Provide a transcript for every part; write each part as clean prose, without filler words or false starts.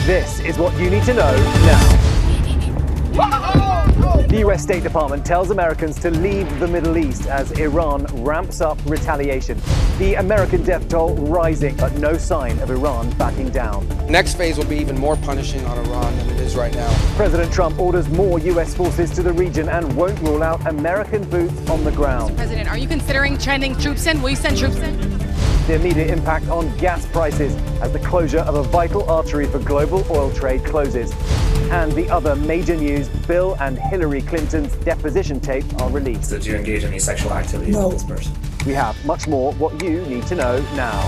This is what you need to know now. The US State Department tells Americans to leave the Middle East as Iran ramps up retaliation. The American death toll rising, but no sign of Iran backing down. Next phase will be even more punishing on Iran than it is right now. President Trump orders more US forces to the region and won't rule out American boots on the ground. President, are you considering sending troops in? Will you send troops in? The immediate impact on gas prices as the closure of a vital artery for global oil trade closes. And the other major news, Bill and Hillary Clinton's deposition tape are released. Did you engage in any sexual activities with this person? We have much more what you need to know now.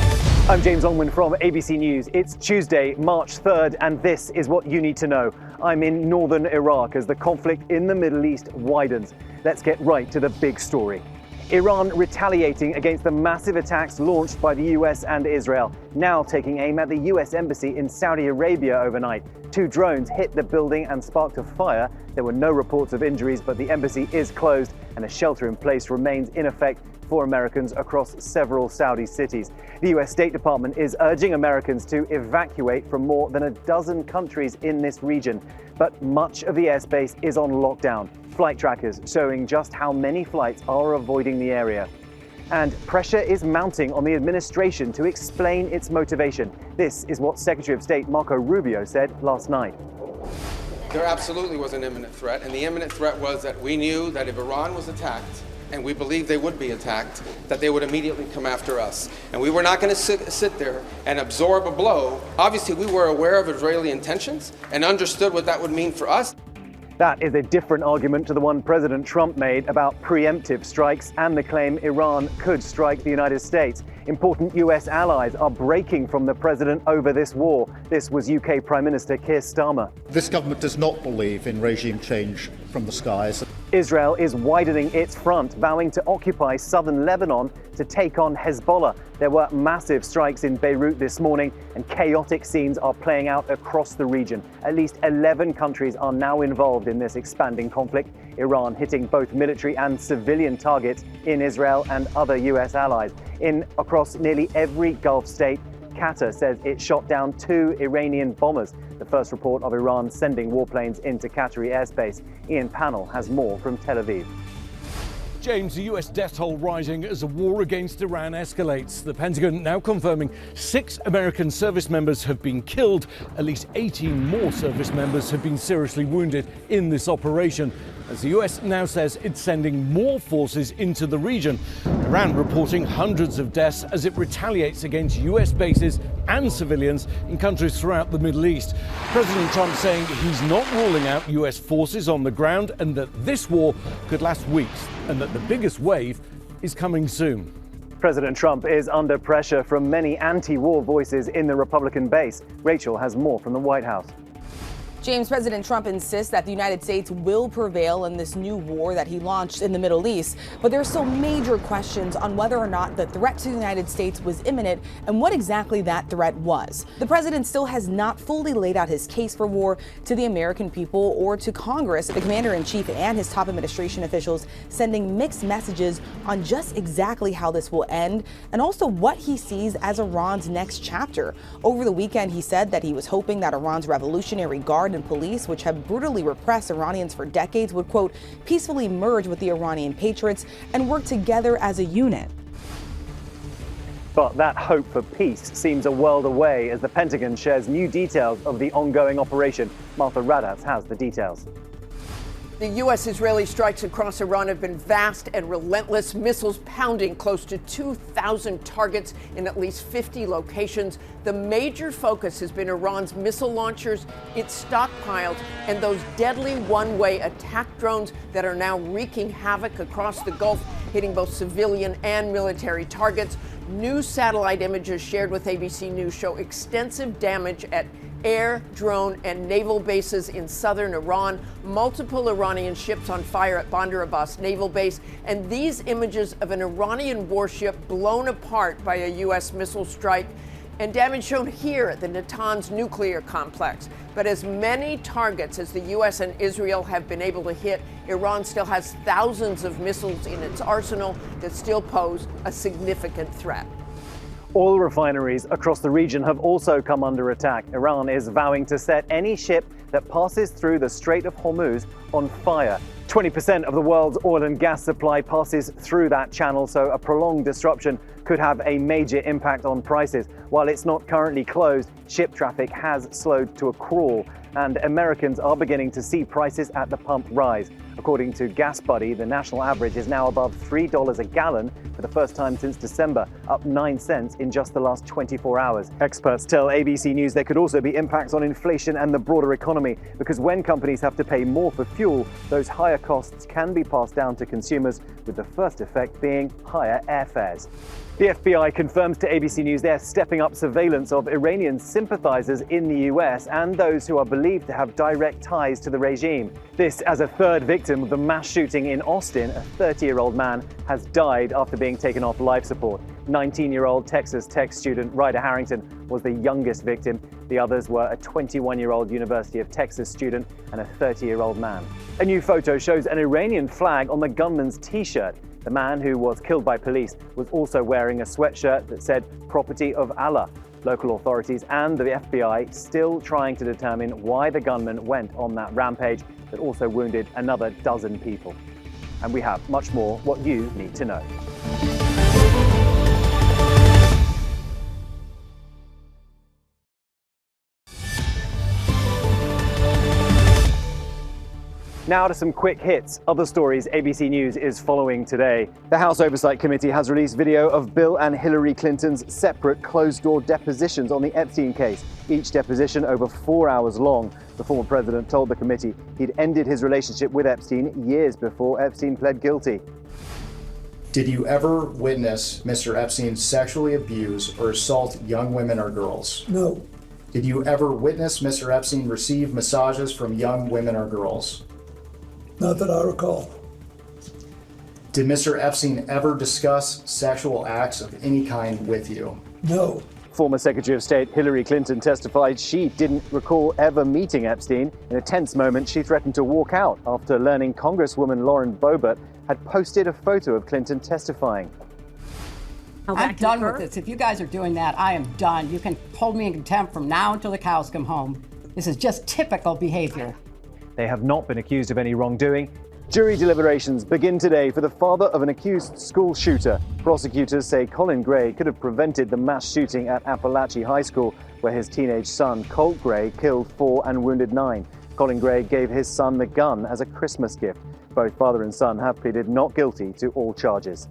I'm James Longman from ABC News. It's Tuesday, March 3rd, and this is what you need to know. I'm in northern Iraq as the conflict in the Middle East widens. Let's get right to the big story. Iran retaliating against the massive attacks launched by the US and Israel, now taking aim at the US embassy in Saudi Arabia overnight. 2 drones hit the building and sparked a fire. There were no reports of injuries, but the embassy is closed and a shelter in place remains in effect for Americans across several Saudi cities. The US State Department is urging Americans to evacuate from more than a dozen countries in this region, but much of the airspace is on lockdown. Flight trackers showing just how many flights are avoiding the area. And pressure is mounting on the administration to explain its motivation. This is what Secretary of State Marco Rubio said last night. There absolutely was an imminent threat, and the imminent threat was that we knew that if Iran was attacked, and we believed they would be attacked, that they would immediately come after us. And we were not going to sit there and absorb a blow. Obviously, we were aware of Israeli intentions and understood what that would mean for us. That is a different argument to the one President Trump made about preemptive strikes and the claim Iran could strike the United States. Important US allies are breaking from the president over this war. This was UK Prime Minister Keir Starmer. This government does not believe in regime change from the skies. Israel is widening its front, vowing to occupy southern Lebanon to take on Hezbollah. There were massive strikes in Beirut this morning, and chaotic scenes are playing out across the region. At least 11 countries are now involved in this expanding conflict, Iran hitting both military and civilian targets in Israel and other US allies. Across nearly every Gulf state, Qatar says it shot down 2 Iranian bombers. The first report of Iran sending warplanes into Qatari airspace. Ian Pannell has more from Tel Aviv. James, the US death toll rising as the war against Iran escalates. The Pentagon now confirming 6 American service members have been killed. At least 18 more service members have been seriously wounded in this operation, as the US now says it's sending more forces into the region. Iran reporting hundreds of deaths as it retaliates against US bases and civilians in countries throughout the Middle East. President Trump saying he's not ruling out US forces on the ground and that this war could last weeks and that the biggest wave is coming soon. President Trump is under pressure from many anti-war voices in the Republican base. Rachel has more from the White House. James, President Trump insists that the United States will prevail in this new war that he launched in the Middle East. But there are still major questions on whether or not the threat to the United States was imminent and what exactly that threat was. The president still has not fully laid out his case for war to the American people or to Congress. The commander-in-chief and his top administration officials sending mixed messages on just exactly how this will end and also what he sees as Iran's next chapter. Over the weekend, he said that he was hoping that Iran's Revolutionary Guard and police, which have brutally repressed Iranians for decades, would, quote, peacefully merge with the Iranian patriots and work together as a unit. But that hope for peace seems a world away as the Pentagon shares new details of the ongoing operation. Martha Raddatz has the details. The U.S.-Israeli strikes across Iran have been vast and relentless, missiles pounding close to 2,000 targets in at least 50 locations. The major focus has been Iran's missile launchers, its stockpiles, and those deadly one-way attack drones that are now wreaking havoc across the Gulf, hitting both civilian and military targets. New satellite images shared with ABC News show extensive damage at air, drone, and naval bases in southern Iran, multiple Iranian ships on fire at Bandar Abbas Naval Base, and these images of an Iranian warship blown apart by a U.S. missile strike, and damage shown here at the Natanz nuclear complex. But as many targets as the U.S. and Israel have been able to hit, Iran still has thousands of missiles in its arsenal that still pose a significant threat. Oil refineries across the region have also come under attack. Iran is vowing to set any ship that passes through the Strait of Hormuz on fire. 20% of the world's oil and gas supply passes through that channel, so a prolonged disruption could have a major impact on prices. While it's not currently closed, ship traffic has slowed to a crawl, and Americans are beginning to see prices at the pump rise. According to Gas Buddy, the national average is now above $3 a gallon for the first time since December, up 9 cents in just the last 24 hours. Experts tell ABC News there could also be impacts on inflation and the broader economy, because when companies have to pay more for fuel, those higher costs can be passed down to consumers, with the first effect being higher airfares. The FBI confirms to ABC News they're stepping up surveillance of Iranian sympathizers in the US and those who are believed to have direct ties to the regime. This as a third victim of the mass shooting in Austin. A 30-year-old man has died after being taken off life support. 19-year-old Texas Tech student Ryder Harrington was the youngest victim. The others were a 21-year-old University of Texas student and a 30-year-old man. A new photo shows an Iranian flag on the gunman's T-shirt. The man who was killed by police was also wearing a sweatshirt that said "Property of Allah." Local authorities and the FBI still trying to determine why the gunman went on that rampage that also wounded another dozen people. And we have much more what you need to know. Now to some quick hits. Other stories ABC News is following today. The House Oversight Committee has released video of Bill and Hillary Clinton's separate closed-door depositions on the Epstein case, each deposition over 4 hours long. The former president told the committee he'd ended his relationship with Epstein years before Epstein pled guilty. Did you ever witness Mr. Epstein sexually abuse or assault young women or girls? No. Did you ever witness Mr. Epstein receive massages from young women or girls? Not that I recall. Did Mr. Epstein ever discuss sexual acts of any kind with you? No. Former Secretary of State Hillary Clinton testified she didn't recall ever meeting Epstein. In a tense moment, she threatened to walk out after learning Congresswoman Lauren Boebert had posted a photo of Clinton testifying. I'm done with this. If you guys are doing that, I am done. You can hold me in contempt from now until the cows come home. This is just typical behavior. They have not been accused of any wrongdoing. Jury deliberations begin today for the father of an accused school shooter. Prosecutors say Colin Gray could have prevented the mass shooting at Appalachia High School, where his teenage son, Colt Gray, killed 4 and wounded 9. Colin Gray gave his son the gun as a Christmas gift. Both father and son have pleaded not guilty to all charges.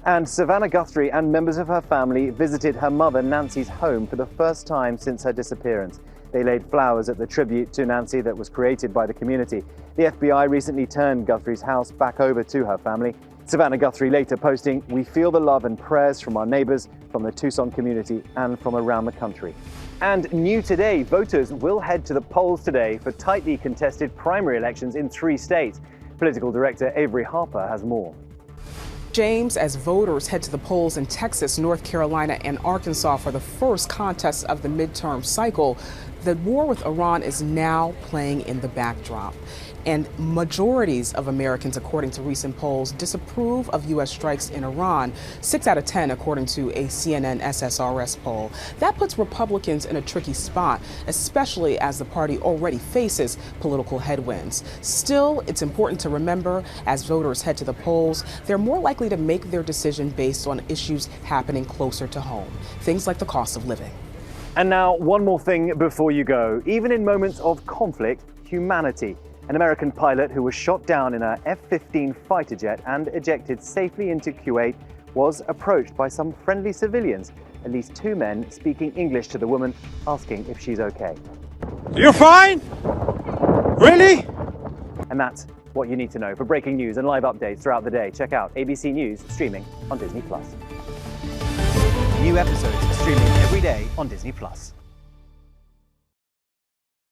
And Savannah Guthrie and members of her family visited her mother Nancy's home for the first time since her disappearance. They laid flowers at the tribute to Nancy that was created by the community. The FBI recently turned Guthrie's house back over to her family. Savannah Guthrie later posting, "We feel the love and prayers from our neighbors, from the Tucson community, and from around the country." And new today, voters will head to the polls today for tightly contested primary elections in 3 states. Political director Avery Harper has more. James, as voters head to the polls in Texas, North Carolina, and Arkansas for the first contests of the midterm cycle, the war with Iran is now playing in the backdrop. And majorities of Americans, according to recent polls, disapprove of U.S. strikes in Iran, 6 out of 10, according to a CNN SSRS poll. That puts Republicans in a tricky spot, especially as the party already faces political headwinds. Still, it's important to remember, as voters head to the polls, they're more likely to make their decision based on issues happening closer to home, things like the cost of living. And now, one more thing before you go. Even in moments of conflict, humanity. An American pilot who was shot down in a F-15 fighter jet and ejected safely into Kuwait was approached by some friendly civilians, at least 2 men speaking English to the woman, asking if she's okay. You're fine? Really? And that's what you need to know. For breaking news and live updates throughout the day, check out ABC News streaming on Disney+. New episodes streaming every day on Disney+.